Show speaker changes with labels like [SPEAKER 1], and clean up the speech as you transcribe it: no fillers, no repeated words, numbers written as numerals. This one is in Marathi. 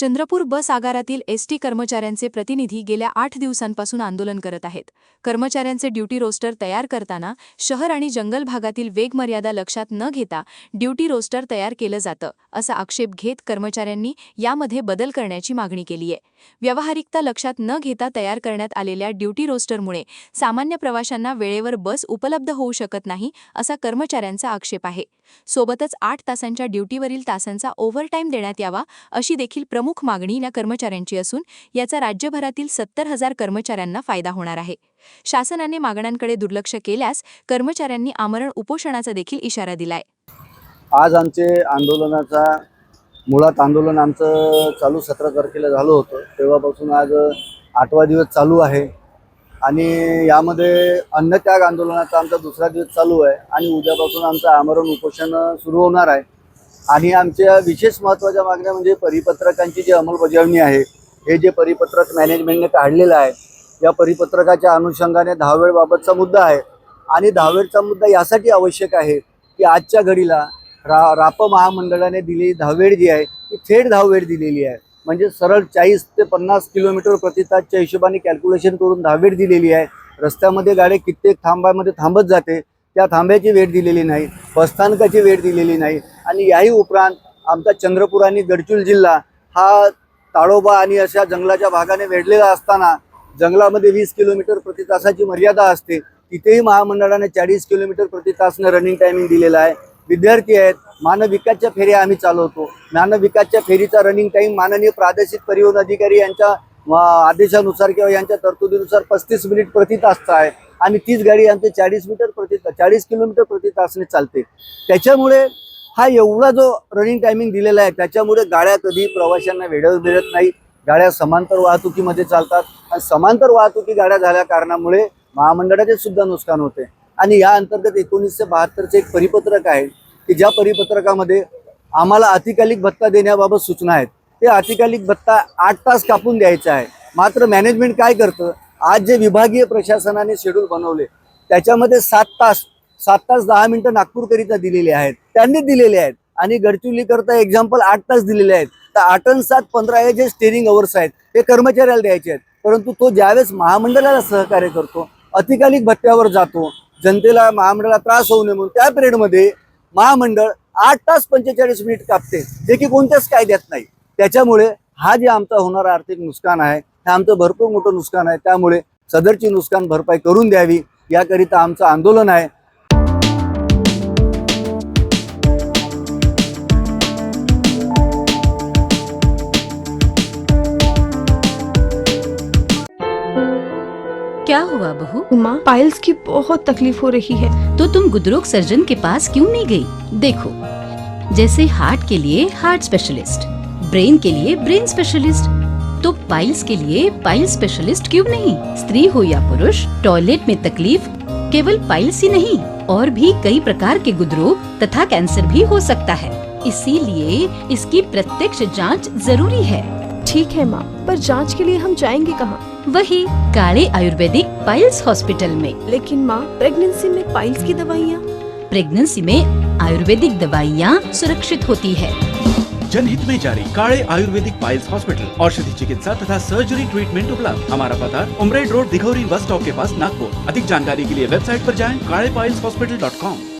[SPEAKER 1] चंद्रपूर बस आगारातील एसटी कर्मचाऱ्यांचे प्रतिनिधी गेल्या 8 दिवसांपासून आंदोलन करत आहेत. कर्मचाऱ्यांचे ड्युटी रोस्टर तयार करताना शहर आणि जंगल भागातील वेग मर्यादा लक्षात न घेता ड्युटी रोस्टर तयार केलं जातं, असा आक्षेप घेत कर्मचाऱ्यांनी यामध्ये बदल करण्याची मागणी केली आहे. व्यावहारिकता लक्षात न घेता तयार करण्यात आलेल्या ड्युटी रोस्टरमुळे सामान्य प्रवाशांना वेळेवर बस उपलब्ध होऊ शकत नाही, असा कर्मचाऱ्यांचा आक्षेप आहे. सोबतच 8 तासांच्या ड्युटीवरील तासांचा ओव्हरटाईम देण्यात यावा, अशी देखील प्रमुख मागणी या कर्मचाऱ्यांची असून याचा राज्यभरातील 70,000 कर्मचाऱ्यांना फायदा होणार आहे. शासनाने मागण्यांकडे दुर्लक्ष केल्यास कर्मचाऱ्यांनी आमरण उपोषणाचा देखील इशारा दिलाय.
[SPEAKER 2] आज आमचे आंदोलनाचा मुळात आंदोलन आमचं चालू 17 तारखेला झालं होतं. तेव्हापासून आज 8वा दिवस चालू आहे आणि यामध्ये अन्नत्याग आंदोलनाचा आमचा दुसरा दिवस चालू आहे आणि उद्यापासून आमचं आमरण उपोषण सुरू होणार आहे. आणि आमच्या विशेष महत्त्वाच्या मागण्या म्हणजे परिपत्रकांची जी अंमलबजावणी आहे, हे जे परिपत्रक मॅनेजमेंटने काढलेलं आहे, या परिपत्रकाच्या अनुषंगाने दहावेळबाबतचा मुद्दा आहे. आणि दहावेळचा मुद्दा यासाठी आवश्यक आहे की आजच्या घडीला राप महामंडळाने दिलेली धाववेळ जी आहे ती थेट धाववेळ दिलेली आहे. म्हणजे सरळ 40 ते 50 किलोमीटर प्रति तासच्या हिशोबाने कॅल्क्युलेशन करून धाववेळ दिलेली आहे. रस्त्यामध्ये गाडी कित्येक थांबामध्ये थांबत जाते, त्या थांब्याची वेळ दिलेली नाही, बसस्थानकाची वेळ दिलेली नाही. आणि याही उपरांत आमचा चंद्रपूर आणि गडचिरोली जिल्हा हा ताडोबा आणि अशा जंगलाच्या भागाने वेढलेला असताना जंगलामध्ये 20 किलोमीटर प्रति तासाची मर्यादा असते, तिथेही महामंडळाने 40 किलोमीटर प्रति तासनं रनिंग टायमिंग दिलेला आहे. विद्यार्थी आहेत, मानव विकासच्या फेऱ्या आम्ही चालवतो. मानव विकासच्या फेरीचा रनिंग टाईम माननीय प्रादेशिक परिवहन अधिकारी यांच्या आदेशानुसार किंवा यांच्या तरतुदीनुसार 35 मिनिट प्रति तासचा आहे आणि तीच गाडी आमची 40 किलोमीटर प्रति तासने चालते. त्याच्यामुळे हा एवढा जो रनिंग टायमिंग दिलेला आहे, त्याच्यामुळे गाड्या कधी प्रवाशांना वेळेवर मिळत नाही. गाड्या समांतर वाहतुकीमध्ये चालतात आणि समांतर वाहतुकी गाड्या झाल्या कारणामुळे महामंडळाचे सुद्धा नुकसान होते. आणि या अंतर्गत 1972चे एक परिपत्रक आहे की ज्या परिपत्रकामध्ये आम्हाला अतिकालिक भत्ता देण्याबाबत सूचना आहेत. ते अतिकालिक भत्ता 8 तास कापून द्यायचा आहे. मात्र मॅनेजमेंट काय करतं, आज जे विभागीय प्रशासनाने शेड्यूल बनवले त्याच्यामध्ये 7 तास 10 मिनिटं नागपूरकरिता दिलेले आहेत, त्यांनी दिलेले आहेत. आणि गडचिरोलीकरता एक्झाम्पल 8 तास दिलेले आहेत. तर 8 आणि 7 15 हे जे स्टेरिंग अवर्स आहेत ते कर्मचाऱ्याला द्यायचे आहेत. परंतु तो ज्यावेळेस महामंडळाला सहकार्य करतो, अतिकालिक भत्त्यावर जातो, जनतेला महामंडळाला त्रास होऊ नये म्हणून त्या पिरियडमध्ये महामंडळ 8 तास 45 मिनिट कापते, जे की कोणत्याच कायद्यात नाही. त्याच्यामुळे हा जे आमचा होणारा आर्थिक नुकसान आहे, हे आमचं भरपूर मोठं नुकसान आहे. त्यामुळे सदरची नुकसान भरपाई करून द्यावी, याकरिता आमचं आंदोलन आहे.
[SPEAKER 3] क्या हुआ बहू?
[SPEAKER 4] माँ, पाइल्स की बहुत तकलीफ हो रही है।
[SPEAKER 3] तो तुम गुदरोग सर्जन के पास क्यों नहीं गई? देखो, जैसे हार्ट के लिए हार्ट स्पेशलिस्ट, ब्रेन के लिए ब्रेन स्पेशलिस्ट, तो पाइल्स के लिए पाइल स्पेशलिस्ट क्यों नहीं? स्त्री हो या पुरुष, टॉयलेट में तकलीफ केवल पाइल्स ही नहीं, और भी कई प्रकार के गुदरोग तथा कैंसर भी हो सकता है। इसीलिए इसकी प्रत्यक्ष जांच जरूरी है।
[SPEAKER 4] ठीक है माँ, पर जांच के लिए हम जाएंगे कहाँ?
[SPEAKER 3] वही काले आयुर्वेदिक पाइल्स हॉस्पिटल में।
[SPEAKER 4] लेकिन माँ, प्रेगनेंसी में पाइल्स की दवाइयाँ?
[SPEAKER 3] प्रेगनेंसी में आयुर्वेदिक दवाइयाँ सुरक्षित होती है।
[SPEAKER 5] जनहित में जारी काले आयुर्वेदिक पाइल्स हॉस्पिटल, औषधि चिकित्सा तथा सर्जरी ट्रीटमेंट उपलब्ध। हमारा पता उमरेड रोड, दिघौरी बस स्टॉप के पास, नागपुर। अधिक जानकारी के लिए वेबसाइट पर जाएं kalepileshhospital.com।